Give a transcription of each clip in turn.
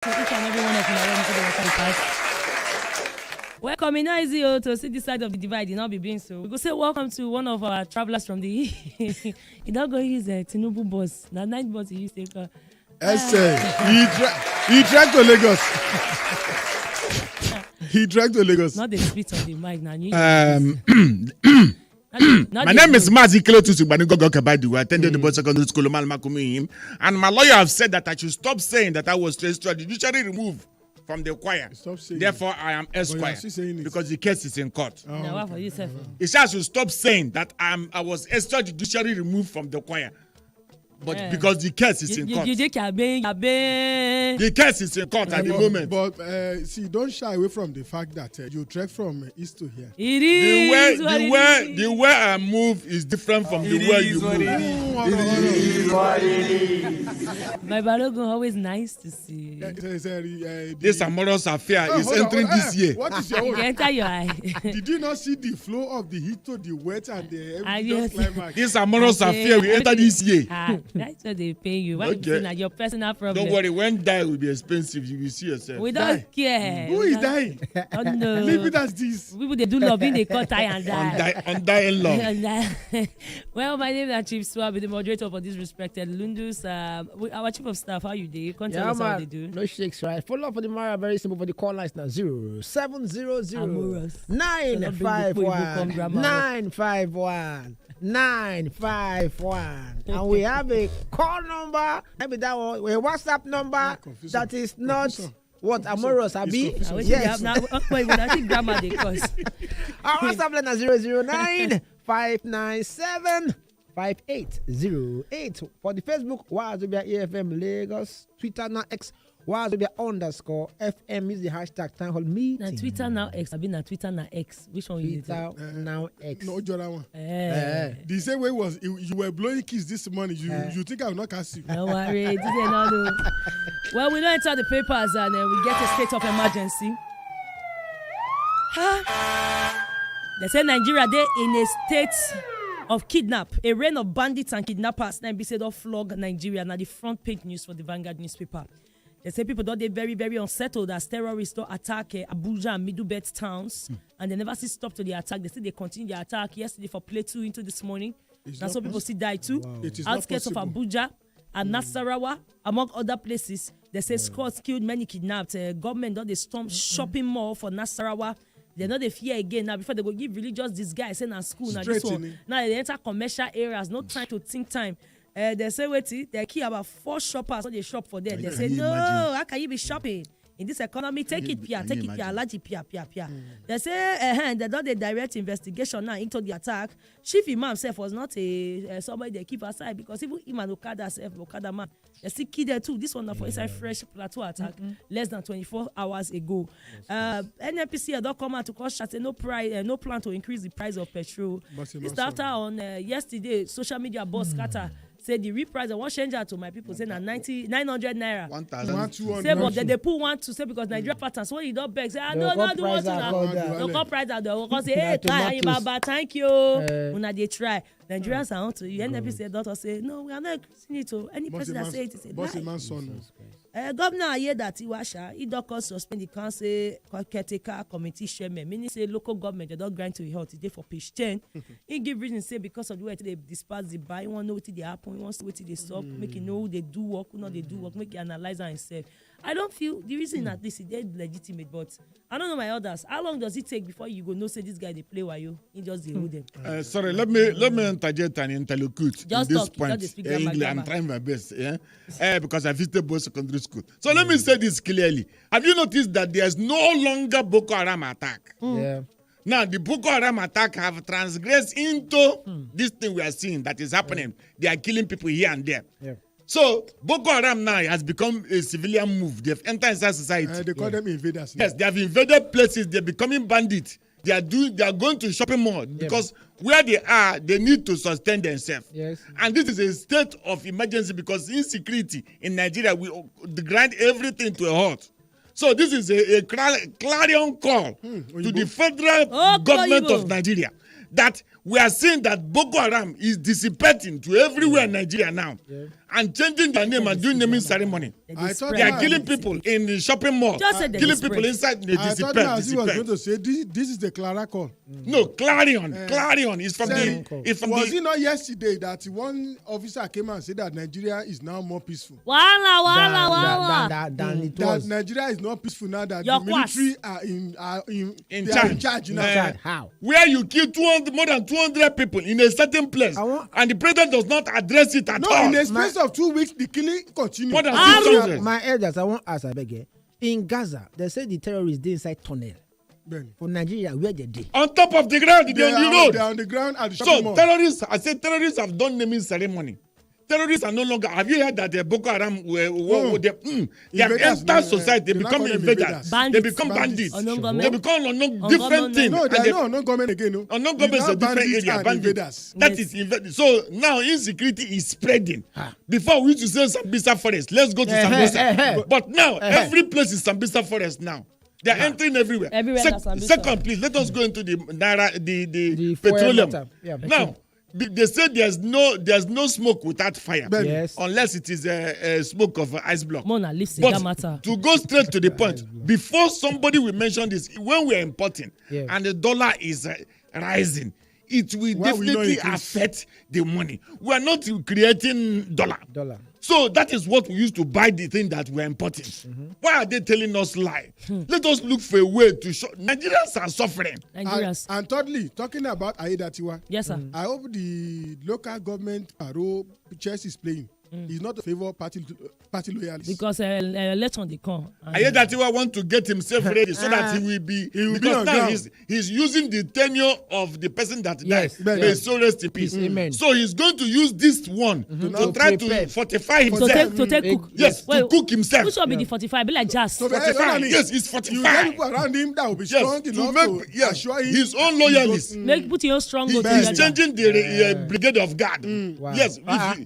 to each and every one of you to the podcast. Welcome, it's not easy to see this side of the divide. It not be being so. We go say welcome to one of our travelers from the. He don't go use Tinubu bus. The night bus he used to take. He dragged to Lagos. He dragged to Lagos. Not the spit on the mic now. My name is Mazi Kilotusu Banigogo, by the way. I attended the boys secondary school, and my lawyer have said that I should stop saying that I was judicially removed from the choir. Therefore, I am Esquire because the case is in court. Now, for you, He said I should stop saying that I was judicially removed from the choir. But because the case is in court. The case is in court at the moment. But see, don't shy away from the fact that you trek from east to here. It is the way I move is different from the way you move. My Balogun always nice to see. This amorous affair is entering this year. What is your own? Enter your eye. Did you not see the flow of the heat to the wet and the climax? This amorous affair will enter this year. That's what they pay you. Why you saying that your personal problem? Don't worry, when die will be expensive, you will see yourself. We don't care. Who is dying? Oh no. Leave it as this. People they do love in they cut tie and die. On dying love. Well, my name is Chief Swab, the moderator for this respected Lundus. Our chief of staff, how you do? You can't tell us how they do. No shakes, right? Follow up for the Mara, very simple for the call lines now 0700 Amorous. 951 951 951, and we have a call number, maybe that one, a WhatsApp number that is not what amorous, Abi. Yes. Now, wait, I think grammar they cause. Our WhatsApp line is 009 597 5808. For the Facebook, Wazobia AFM Lagos, Twitter now X. Wazobia _FM is the hashtag town hall meeting. Na Twitter now X. I been na Twitter now X. Which one you Twitter now X? No, that one. The same way was you were blowing kiss this morning. You think I will not cast you? Don't worry, well, we don't enter the papers and we get a state of emergency. They say Nigeria they in a state of kidnap. A reign of bandits and kidnappers. Now be said of flog Nigeria. Now the front page news for the Vanguard newspaper. They say people don't they very, very unsettled as terrorists don't attack Abuja and Middle Belt towns. And they never see stop to the attack. They say they continue the attack yesterday for play 2 into this morning. Now some people see die too. Wow. Outskirts of Abuja and Nasarawa, among other places. They say squads killed, many kidnapped. Government don't they storm shopping mall for Nasarawa. They know they fear again now before they go give religious disguise saying at school. Now this one. Now they enter commercial areas, no time to think time. They say, wait, they kill about 4 shoppers when they shop for them. They say, no, how can you be shopping? In this economy, take it, Pia, large Pia. They say, they done the direct investigation now into the attack. Chief Imam self was not somebody they keep aside because even Imam Okada man, they still killed there too. This one for inside fresh plateau attack less than 24 hours ago. NNPC don't come out to cause shots, no plan to increase the price of petrol. This after on yesterday, social media boss scatter. Say the real price, I want change out to my people. Say na 900 naira. 1,200. Say but they put 1 to say because Nigeria patterns. So when you don't beg, say no do what to now. No come price out. They will say hey, thank you. Una they try. Nigerians are on to you. NNPC doctor say no, we are not increasing it to any person that say it is a lie. Governor hear that Iwasha, he don't cause suspend the council caretaker committee chairman. Meaning say local government they don't grant to health today for page 10. He give reason say because of the way they disperse the buy, you want to know what they happen, you want to know what they suck, make you know who they do work, who not they do work, make you analyze himself. I don't feel the reason at least they're legitimate, but I don't know my others. How long does it take before you go know say this guy they play while you? He just they hold them. Sorry, let me interject and interlocute just in talk, this point. English, I'm trying my best, because I visited both secondary school. So let me say this clearly. Have you noticed that there's no longer Boko Haram attack? Yeah. Now the Boko Haram attack have transgressed into this thing we are seeing that is happening. They are killing people here and there. Yeah. So Boko Haram now has become a civilian move. They've entered inside society. They call them invaders now. Yes, they have invaded places. They're becoming bandits. They are going to shopping mall because where they are, they need to sustain themselves. Yes. And this is a state of emergency because insecurity in Nigeria will grind everything to a halt. So this is a clarion call to the federal government of Nigeria that we are seeing that Boko Haram is dissipating to everywhere in Nigeria now. Yeah. and changing their name and doing naming ceremony. I thought They are killing people in the shopping mall. Killing people inside the I thought he was going to say this is the Clara call. No, Clarion. Clarion is from Was it not yesterday that one officer came and said that Nigeria is now more peaceful? Than it was. That Nigeria is not peaceful now that Your the military are in charge now. How? where you kill more than 200 people in a certain place, and the president does not address it at all. No, in a space of 2 weeks, the killing continues. More than 600. My elders, I want to ask again. In Gaza, they say the terrorists dey inside tunnel. For Nigeria, where they dey? On top of the ground, they on the road. They are on the ground at the shopping mall. So terrorists have done naming ceremony. Terrorists are no longer. Have you heard that the Boko Haram they have entered society? They become invaders. They become bandits. They become different things. No, they are not government again. No, government is a different area. Bandits. That is invaders. So now insecurity is spreading. Before we used to say Sambisa Forest. Let's go to Sambisa. But now every place is Sambisa Forest now. They are entering everywhere. Second, please let us go into the petroleum. Now. They say there's no smoke without fire, unless it is a smoke of ice block. But to go straight to the point, before somebody will mention this, when we are importing and the dollar is rising, it will definitely affect the money. We are not creating dollar. So that is what we used to buy the thing that we're importing. Why are they telling us lie? Let us look for a way to show. Nigerians are suffering. And thirdly, talking about Aiyedatiwa. Yes, sir. I hope the local government role chess is playing. He's not a favor party loyalist. Because election they come. Aiyedatiwa want to get himself ready so that he will be. Because now he's using the tenure of the person that died. May so rest in peace. So he's going to use this one to try to fortify himself. To take cook. Yes, to cook himself. Which will be the 45? Be like jazz. 45. Yes, it's 45. You get people around him that will be strong enough to assure him his own loyalists. Put your strong. He's changing the brigade of guard. Yes, now.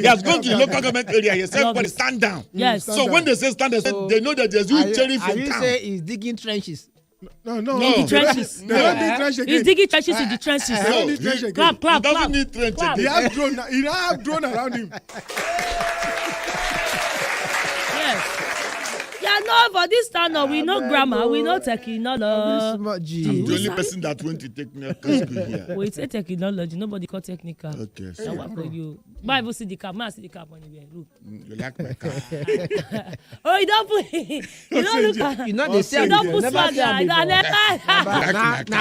He has gone to the local government area. He said, everybody stand down. Yes. So when they say stand down, they know that there's huge cherry from town. Are you say he's digging trenches? No. The trenches. They don't need trench again. He's digging trenches in the trenches. They don't need trench again. Clap. He doesn't need trench again. He have drone around him. Yes. Yeah, no, for this stand up, we know grammar, we know technology. I'm the only person that went to technical school here. We say technology, nobody call technical. Okay. So what for you? Bible see the cap, man see the cap on you. Look. You like my car? Oh, you don't put. You don't look at. You know they say you don't put swagger. Now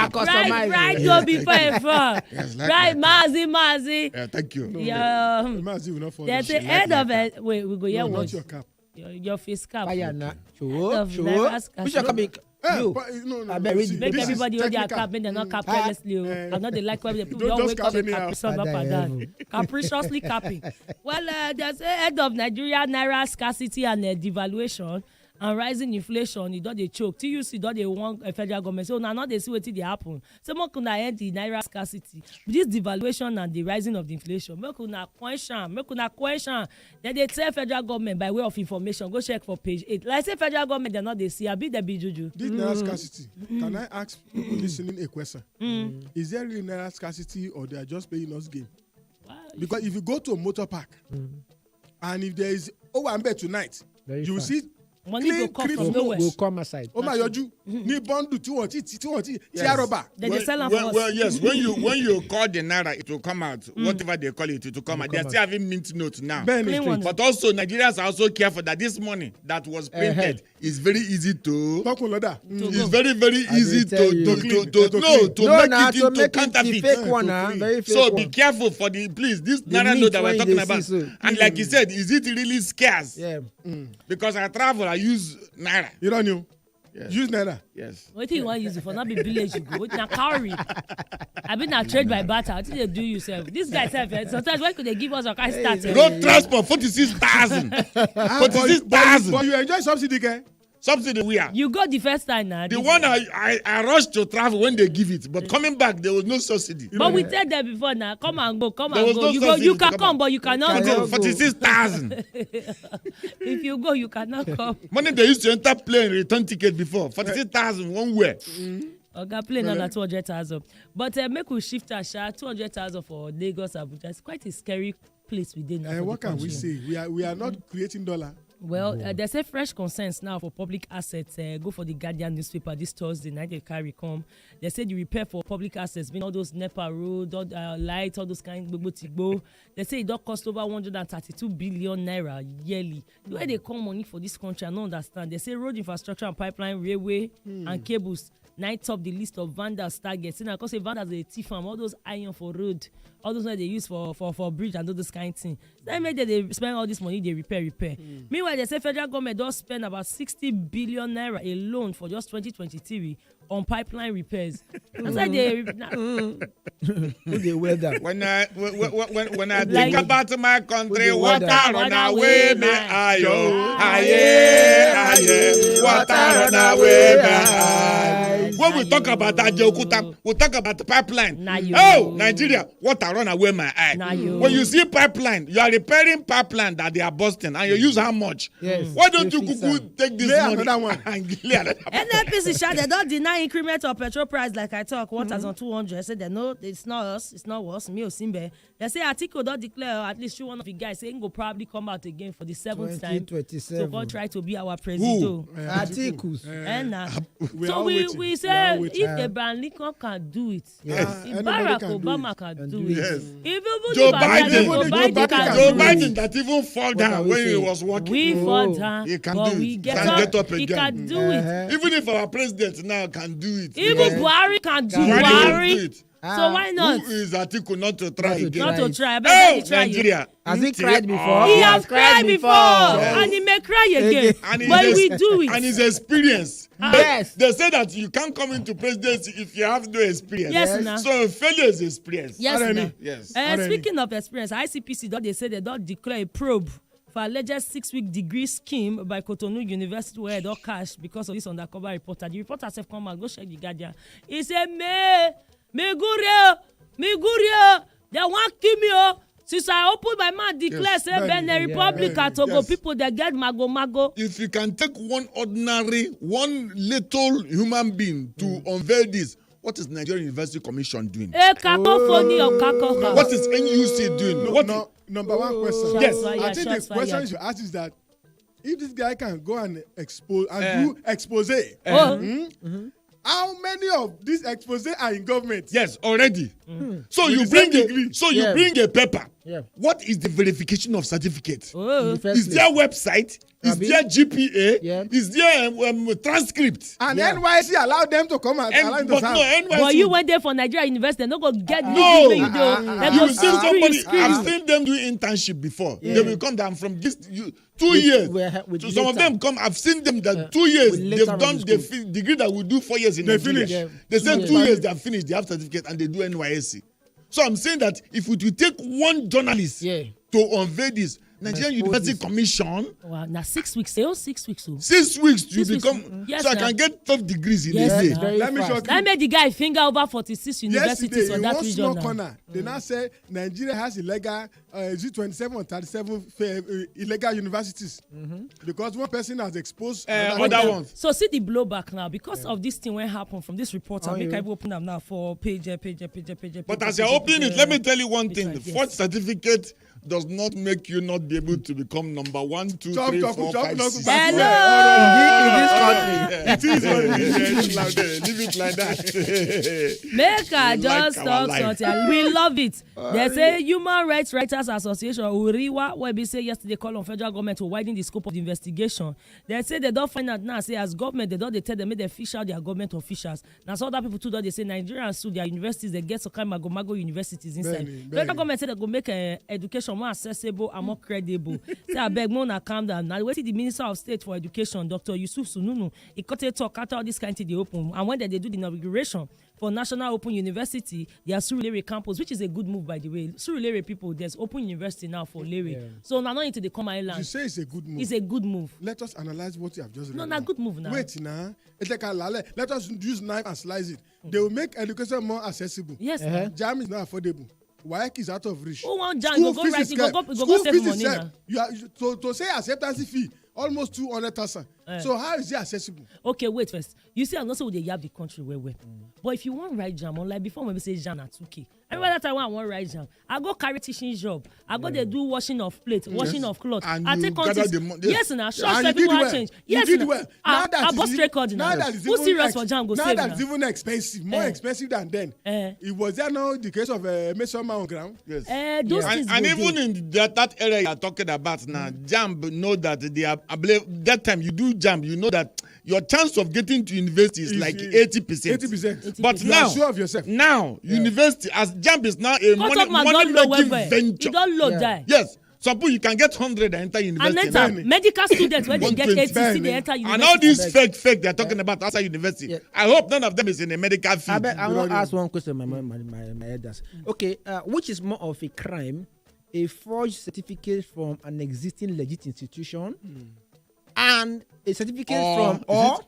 customize. Right, go before a fall. Right, Mazi. Yeah, thank you. Yeah. Mazi will not fall. There's the head of it. Wait, we go here. Not your cap. Your face cap. Sure. Which your cap? You. Make everybody hold their cap, make them not cap carelessly. I'm not the like where the people don't wake up and cap some up and down. Capriciously capping. Well, there's a head of Nigeria naira scarcity and devaluation and rising inflation. You don't they choke. TUC don't they want a federal government. So now not they see what they happen. So more could end the naira scarcity. This devaluation and the rising of the inflation. Make una question. Then they tell federal government by way of information. Go check for page 8. Like say federal government they're not they see. I be the be juju. This naira scarcity. Can I ask people listening a question? Is there really naira scarcity or they are just playing us game? Because if you go to a motor park and if there is Owambe tonight, you will see. Money go come from nowhere. Go come aside. Oh my God, ni bundle tí wọ́n ti rubber. They sell them for us. Well, yes. When you call the naira, it will come out. Whatever they call it will come out. They are still having mint notes now. But also Nigerians are also careful that this money that was printed is very easy to. It's very easy to make it into counterfeit. Fake one, very fake. So be careful for this naira note that we're talking about. And like you said, is it really scarce? Yeah. Because I travel, I use naira. You don't know? Yes. Use naira. Yes. What do you want to use it for? Not be village you go. What na cowrie? I been a trade by barter. What did they do yourself? This guy said sometimes why could they give us a kind start? Road transport 46,000. 46,000. But you enjoy subsidy, okay? Subsidy where? You go the first time now. The one I rushed to travel when they give it, but coming back there was no subsidy. But we said that before now. Come and go. No you can come, but you cannot go. 46,000. If you go, you cannot come. Money they used to enter plane return ticket before 46,000 one way. Okay, plane another 200,000. But make we shift our share 200,000 for Lagos Abuja. It's quite a scary place we did now. What can we say? We are not creating dollar. Well, they say fresh concerns now for public assets. Go for the Guardian newspaper this Thursday night. They carry come. They say the repair for public assets, being all those NEPA road, all lights, all those kind of tigbo. They say it don't cost over 132 billion naira yearly. The way they call money for this country, I don't understand. They say road infrastructure and pipeline, railway and cables. Night top the list of vandals targets. You know, because vandals are a thief farm, all those iron for road, all those ones they use for bridge and all those kind of things. Then maybe they spend all this money, they repair. Meanwhile, they say federal government does spend about 60 billion naira alone for just 2023 on pipeline repairs. That's why they weather. When I think about my country, water run away, me ayo, aye, water run away, me aye. When we talk about Ajaokuta, we talk about the pipeline. Nigeria, water run away, my eye. When you see pipeline, you are repairing pipeline that they are busting, and you use how much? Yes. Why don't you take this money another one and clear another one? NNPC shall they don't deny increment of petrol price like I talk 1,200. I said they know it's not us, it's not us. Me or Simbe. They say Atiku don't declare, or at least one of the guys saying will probably come out again for the 7th time. 2027. So God try to be our president. Atiku. So we say if Abraham Lincoln can do it, if Barack Obama can do it, if Joe Biden that even fall down when he was walking. We fall down, he can but do we it. get Can up. get up again. He can do it. Even if our president now can do it. Even Buhari can do Buhari can do Buhari. it. So why not? Who is Atiku not to try again? Not to try. Oh, Nigeria. Has he cried before? He has cried before, Yes. and he may cry again. And But we do it. And his experience. Yes. They say that you can't come into presidency if you have no experience. Yes, nah. So failure is experience. Yes, nah. Yes. Speaking of experience, ICPC, they say they don't declare a probe for alleged 6-week degree scheme by Cotonou University where they don't cash because of this undercover reporter. The reporter said, come and go check the Guardian. He said, me gurio, they want kill me. Since I opened my mouth, declare, say, Benin Republic, Togo people, they get mago. If you can take one little human being to unveil this, what is Nigerian University Commission doing? Cacophony of cacophony. What is NUC doing? Number one question. Yes. I think the question you should ask is that if this guy can go and expose and do expose, how many of these expose are in government? Yes, already. So With you bring a paper. Yeah. What is the verification of certificate? Is Is there website? Is there GPA? Yeah. Is there transcript? And NYC allowed them to come and allow them to serve. NYC. But you went there for Nigeria University, they no go get No. you do. They go You've seen somebody. screen. I've seen them do internship before. They will come down from this 2 years. So some of them come. I've seen them that 2 years they've done the degree that we do 4 years in Nigeria. finish. They said 2 years they have finished. They have certificate and they do NYSC. So I'm saying that if we take one journalist to unveil this, Nigerian University Commission. Wow, now 6 weeks. 6 weeks. 6 weeks to 6 weeks. become. Yes, so I sir. can get 12 degrees in Yes, a day. sir. Let me show you. That made the guy finger over 46 universities Yesterday, on in that one region. small Now. corner, they now say Nigeria has illegal, is it 27 or 37 illegal universities? Because one person has exposed Other ones. So see the blowback now because of this thing when happened from this reporter. Make I open them now for page. But as you're opening it, let me tell you one thing. The fourth certificate does not make you not be able to become number 1, 2, 3, 4, 5, 6. Hello. in this country. It is what it is. Leave it like that. Make I We just like our talk life. something. We love it. They say Human Rights Writers Association, Uriwa, where we say yesterday call on federal government to widen the scope of the investigation. They say they don't find out now. Say as government, they tell them make they fish out their government officials. Now some other people too. They say Nigerians sue their universities. They get some kind of mago universities inside. Federal government say they go make education more accessible and more credible. Say I beg more calm down. Now wait till the Minister of State for Education, Dr. Yusuf Sununu, he cut a talk after all this kind of the open. And when they do the inauguration for National Open University, there's Surulere campus, which is a good move by the way. Surulere people, there's Open University now for Lere. Yeah. So now not into the Common Island. You say it's a good move. It's a good move. Let us analyze what you have just read. No, not good move now. Wait now. It's like let us use knife and slice it. They will make education more accessible. Yes. Jam is not affordable. WAEC is out of reach. Who want jam? Go right. Go save money now. To say acceptance fee almost 200,000. So how is it accessible? Okay, wait first. You see, I'm not saying they have the country where. But if you want write jam online before when we say jam at 2K, remember that time when I want rise jam, I go carry teaching job. I go they do washing of plate, washing of cloth. And I you take gather contest. the money. Yes, now short And you life did people well. change. You Yes, did now. well. I bust record now. Now that is Who even serious for jam go now save that's now? even expensive, more expensive than then. It was there now the case of Mason on ground. Yes. Those things And go even dey. in that area you are talking about now, JAMB know that they are, I believe that time you do JAMB, you know that your chance of getting to university is like 80%. 80%. But You now, are sure of yourself. now university as JAMB is now a Cut off my don't low money-making well. venture. You don't low die. Yes, some people you can get 100 and enter And university. enter now. medical students when they get 80, 120. see they enter university. And all these fake they are talking about outside university. Yeah. I hope none of them is in a medical field. I want to ask one question, my elders. Okay, which is more of a crime? A forged certificate from an existing legit institution and a certificate from or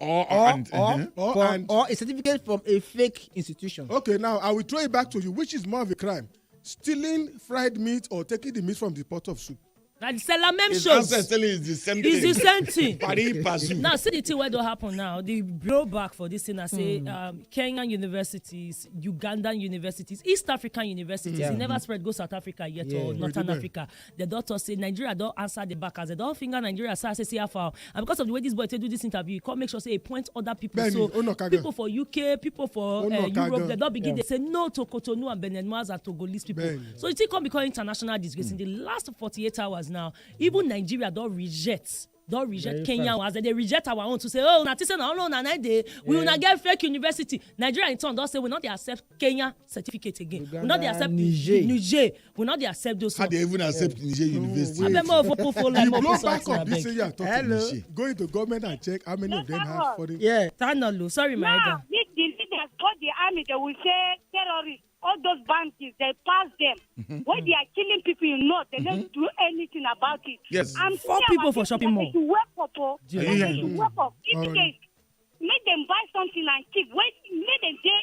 a certificate from a fake institution. Okay, now I will throw it back to you. Which is more of a crime? Stealing fried meat or taking the meat from the pot of soup? Now the Salamem His shows. answer is telling is the same It's thing. the same thing. Pari Pazu. Now, see the thing where don't happen now. The blowback for this thing, I say, Kenyan universities, Ugandan universities, East African universities. It never spread go South Africa yet or Northern Africa. The doctors say Nigeria don't answer the back as they don't finger Nigeria say CFR. And because of the way this boy do this interview, he can't make sure say he point other people. Benny, So Onokaga. people for UK, people for Onokaga. Europe, they don't begin. They say no to Cotonou and Benin as Togolese people. Benny. So it can become international disgrace. In the last 48 hours now, even Nigeria don't reject Kenya as they reject our own to say, oh, not say no, day we will not get fake university. Nigeria in turn don't say we not they accept Kenya certificate again. Uganda, We not they accept Niger. We not they accept those. How they even accept Niger University? I bet more of people for like The more blowback people. of this thing you are talking Hello. Go into government and check how many of them have foreign. Yeah. Sorry, my Now, elder. if the leaders got the army, they will say terrorists, all those bandits, they pass them. When they are killing people in North, they don't do anything about it. Yes. I'm 4 people for shopping mall. They should wake up, oh. Yeah. They should wake up. If Alright. they make them buy something and keep, make them pay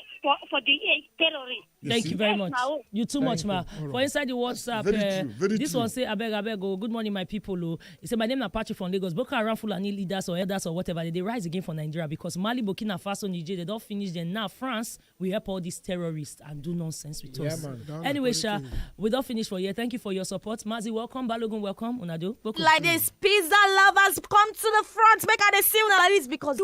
for the terrorists. Thank you very Yes, much. now. You too much, ma. For inside the WhatsApp, Very true, very this true. one say, abeg, oh, good morning, my people. Oh. He said, my name is Patrick from Lagos. Boko Haram Fulani leaders or elders or whatever, they rise again for Nigeria because Mali, Burkina Faso, Niger, they don't finish them. Now France, we help all these terrorists and do nonsense with us. man. Anyway, Sha, we don't finish for you. Thank you for your support. Mazi, welcome. Balogun, welcome. Unado, welcome. Like this, pizza lovers come to the front. Make her they see una like this because